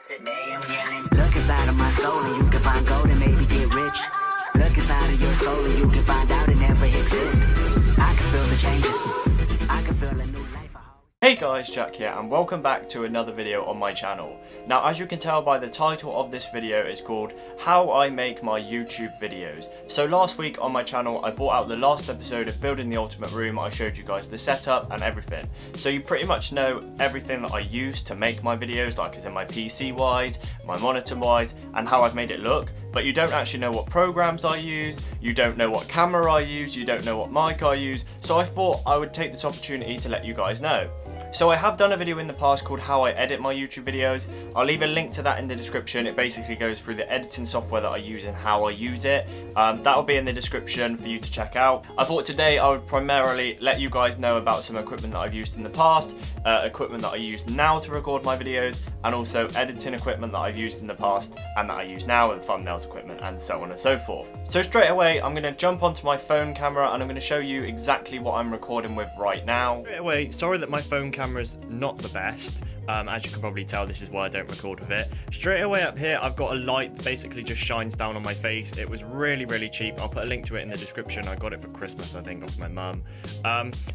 Today I'm yelling. Look inside of my soul and you can find gold and maybe get rich. Look inside of your soul and you can find out it never exists. I can feel the changes. I can feel a new life. Hey guys, Jack here and welcome back to another video on my channel. Now, as you can tell by the title of this video, it's called How I Make My YouTube Videos. So last week on my channel I brought out the last episode of Building the Ultimate Room. I showed you guys the setup and everything. So you pretty much know everything that I use to make my videos, like as in my PC wise, my monitor wise, and how I've made it look. But you don't actually know what programs I use, you don't know what camera I use, you don't know what mic I use, so I thought I would take this opportunity to let you guys know. So I have done a video in the past called How I Edit My YouTube Videos. I'll leave a link to that in the description. It basically goes through the editing software that I use and how I use it. That'll be in the description for you to check out. I thought today I would primarily let you guys know about some equipment that I've used in the past, equipment that I use now to record my videos, and also editing equipment that I've used in the past and that I use now, and thumbnails equipment, and so on and so forth. So straight away I'm going to jump onto my phone camera and I'm going to show you exactly what I'm recording with right now. Straight away, sorry that my phone camera's not the best. As you can probably tell, this is why I don't record with it. Straight away up here, I've got a light that basically just shines down on my face. It was really cheap. I'll put a link to it in the description. I got it for Christmas, I think, off my mum.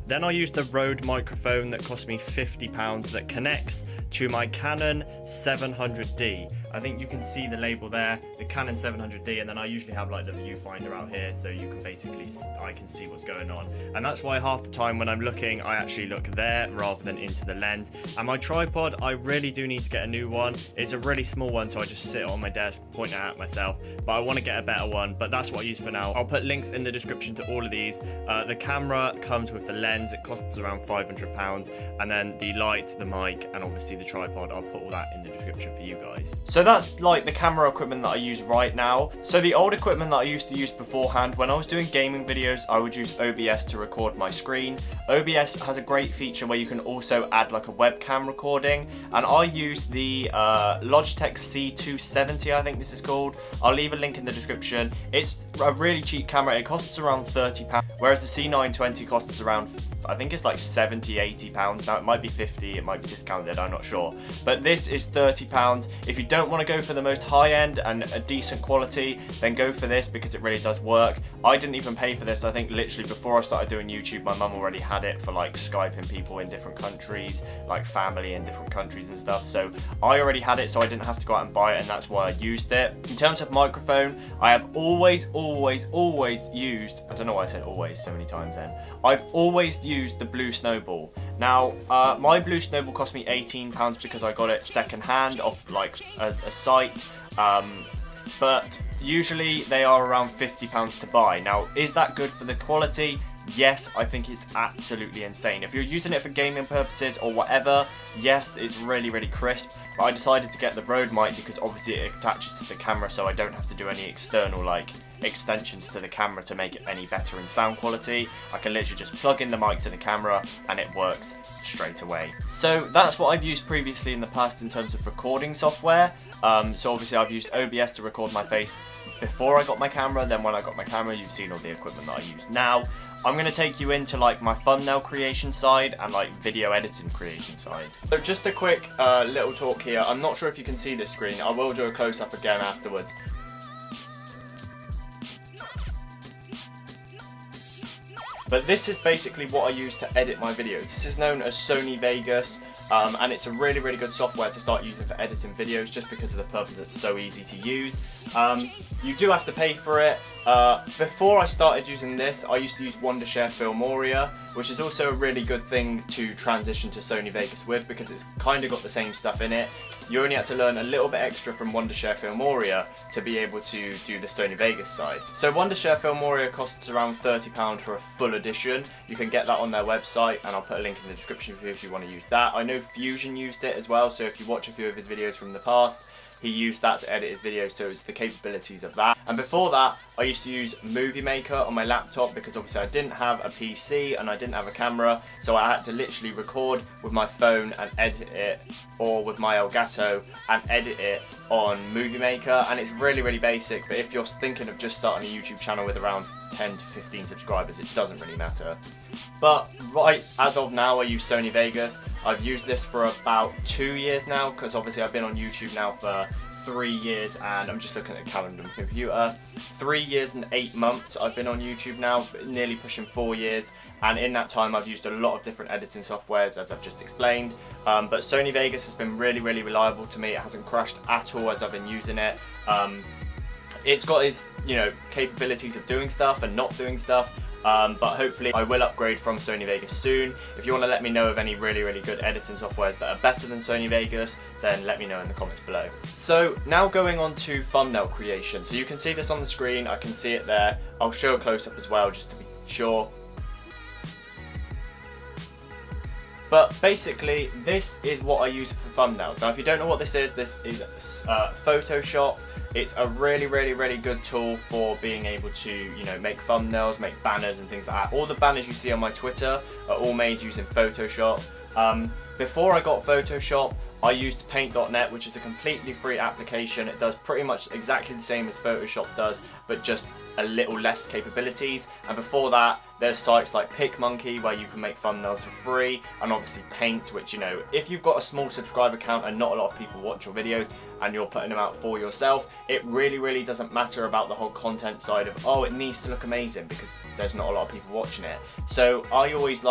Then I used the Rode microphone that cost me £50 that connects to my Canon 700D. I think you can see the label there, the Canon 700D, and then I usually have like the viewfinder out here so you can basically, I can see what's going on. And that's why half the time when I'm looking, I actually look there rather than into the lens. And my tripod, I really do need to get a new one. It's a really small one, so I just sit on my desk, point it at myself, but I want to get a better one, but that's what I use for now. I'll put links in the description to all of these. The camera comes with the lens, it costs around £500, and then the light, the mic, and obviously the tripod, I'll put all that in the description for you guys. So that's like the camera equipment that I use right now. So the old equipment that I used to use beforehand, when I was doing gaming videos, I would use OBS to record my screen. OBS has a great feature where you can also add like a webcam recording, and I use the Logitech C270, I think this is called. I'll leave a link in the description. It's a really cheap camera. It costs around £30, whereas the C920 costs around, I think it's like £70–80. Now it might be 50, it might be discounted, I'm not sure. But this is £30. If you don't want to go for the most high end and a decent quality, then go for this because it really does work. I didn't even pay for this. I think literally before I started doing YouTube, my mum already had it for like Skyping people in different countries, like family in different countries and stuff. So I already had it, so I didn't have to go out and buy it, and that's why I used it. In terms of microphone, I have always used, I don't know why I said always so many times then. I've always used the Blue Snowball. Now, my Blue Snowball cost me £18 because I got it second hand off like a site, but usually they are around £50 to buy. Now, is that good for the quality? Yes, I think it's absolutely insane. If you're using it for gaming purposes or whatever, yes, it's really crisp. But I decided to get the Rode mic because obviously it attaches to the camera, so I don't have to do any external like extensions to the camera to make it any better in sound quality. I can literally just plug in the mic to the camera and it works straight away. So that's what I've used previously in the past in terms of recording software. So obviously I've used OBS to record my face before I got my camera. Then when I got my camera, you've seen all the equipment that I use now. I'm going to take you into like my thumbnail creation side and like video editing creation side. So just a quick little talk here. I'm not sure if you can see this screen. I will do a close-up again afterwards. But this is basically what I use to edit my videos. This is known as Sony Vegas, and it's a really good software to start using for editing videos just because of the purpose it's so easy to use. You do have to pay for it. Before I started using this, I used to use Wondershare Filmora, which is also a really good thing to transition to Sony Vegas with because it's kind of got the same stuff in it. You only had to learn a little bit extra from Wondershare Filmora to be able to do the Sony Vegas side. So Wondershare Filmora costs around £30 for a full edition. You can get that on their website, and I'll put a link in the description for you if you want to use that. I know Fusion used it as well, so if you watch a few of his videos from the past, he used that to edit his videos, so it's the capabilities of that. And before that, I used to use Movie Maker on my laptop because obviously I didn't have a PC and I didn't have a camera, so I had to literally record with my phone and edit it, or with my Elgato and edit it on Movie Maker. And it's really basic, but if you're thinking of just starting a YouTube channel with around 10 to 15 subscribers, it doesn't really matter. But right as of now, I use Sony Vegas. I've used this for about 2 years now, because obviously I've been on YouTube now for 3 years, and I'm just looking at the calendar on the computer. 3 years and 8 months I've been on YouTube now, nearly pushing 4 years, and in that time I've used a lot of different editing softwares, as I've just explained. But Sony Vegas has been really reliable to me. It hasn't crashed at all as I've been using it. It's got its, you know, capabilities of doing stuff and not doing stuff. But hopefully I will upgrade from Sony Vegas soon. If you want to let me know of any really good editing softwares that are better than Sony Vegas, then let me know in the comments below. So now going on to thumbnail creation. So you can see this on the screen, I can see it there. I'll show a close-up as well just to be sure. But basically this is what I use for thumbnails. Now if you don't know what this is Photoshop. It's a really good tool for being able to, you know, make thumbnails, make banners and things like that. All the banners you see on my Twitter are all made using Photoshop. Before I got Photoshop, I used Paint.net, which is a completely free application. It does pretty much exactly the same as Photoshop does, but just a little less capabilities. And before that, there's sites like PicMonkey where you can make thumbnails for free, and obviously Paint, which, you know, if you've got a small subscriber count and not a lot of people watch your videos and you're putting them out for yourself, it really doesn't matter about the whole content side of, oh, it needs to look amazing, because there's not a lot of people watching it. So I always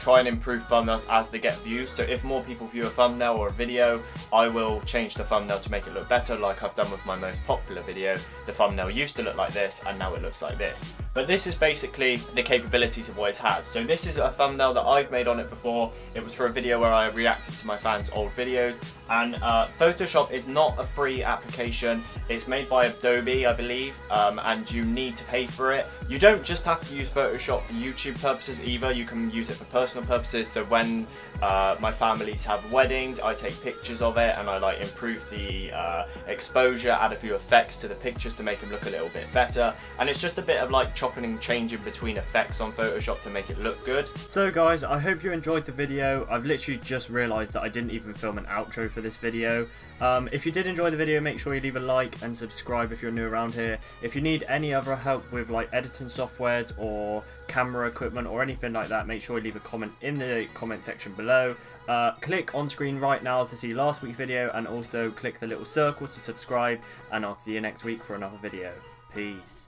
try and improve thumbnails as they get views. So if more people view a thumbnail or a video, I will change the thumbnail to make it look better, like I've done with my most popular video. The thumbnail used to look like this and now it looks like this. But this is basically the capabilities of what it has. So this is a thumbnail that I've made on it before. It was for a video where I reacted to my fans' old videos. And Photoshop is not a free application. It's made by Adobe, I believe, and you need to pay for it. You don't just have to use Photoshop for YouTube purposes either. You can use it for personal purposes. So when my families have weddings, I take pictures of it and I improve the exposure, add a few effects to the pictures to make them look a little bit better. And it's just a bit of chopping and changing between effects on Photoshop to make it look good. So guys, I hope you enjoyed the video. I've literally just realised that I didn't even film an outro for this video. If you did enjoy the video, make sure you leave a like and subscribe if you're new around here. If you need any other help with editing softwares or camera equipment or anything like that, make sure you leave a comment in the comment section below. Click on screen right now to see last week's video, and also click the little circle to subscribe, and I'll see you next week for another video. Peace.